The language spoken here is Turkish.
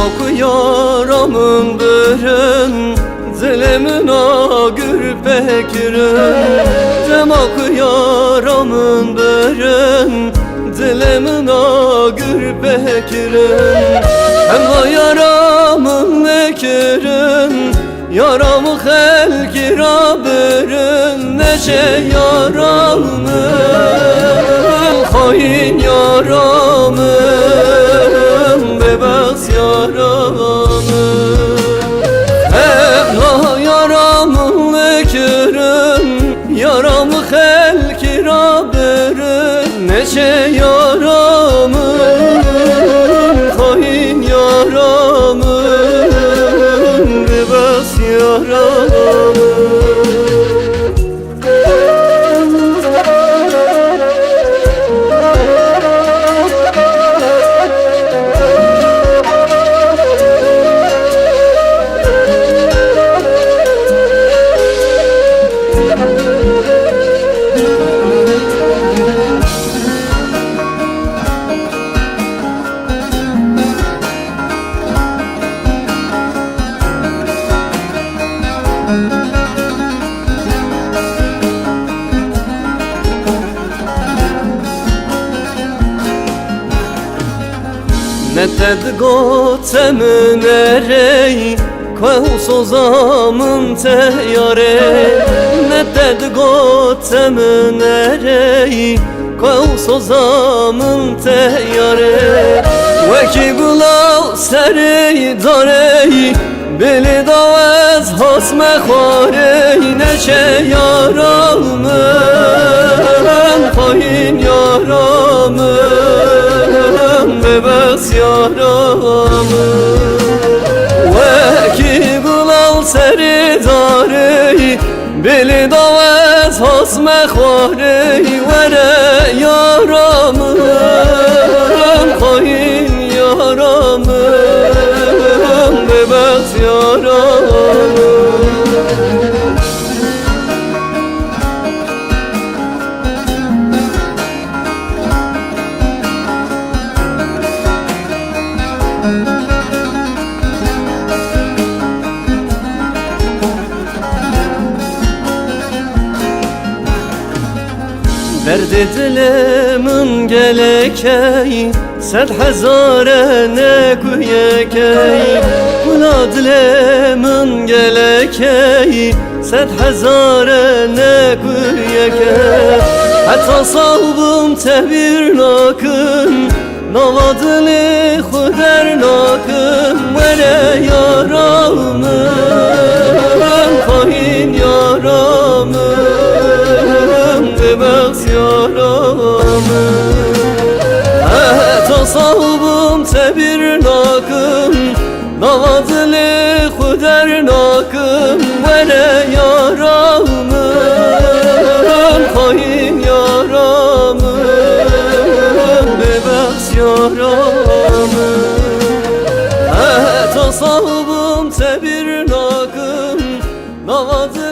oku yaramın bürün, dilimin ağır pekirün. Cem oku yaramın bürün, dilimin ağır pekirün. Hem o yaramın nekirün, yaramı helkira bürün. Neçe yaramın, hain yaramın, bebas yaramın. Evla yaramın nekirün, yaramı helkira bürün. Neçe yaramın, hain yaramın, bebas yaramın. Neted gotemin erey, Kau sozamın teyare. Neted gotemin erey, Kau sozamın teyare. Veki gulav serey darey, Beli davez hasme kharey. Neçe yaramın, hain yaramın, bebas yaramın. Veki gulav seri darey, Beli davez hasme kharey. Vere yaramın, hain yaramın, bebas yaramın. Derdi dilimin gelekey, 100,000 ne kuyekey. Kula dilimin gelekey, 100,000 ne kuyekey. Hatta sahibim tebir nakın, Navadili khuder nakın. Vere yaramın, hain yaramın, bebas yaramın. Hatta sahibim tebir nakın, Navadili khuder nakın. Vere yaramın, hain yaramın, bebas yaramın. Hatta sahibim tebir nakın, Navadili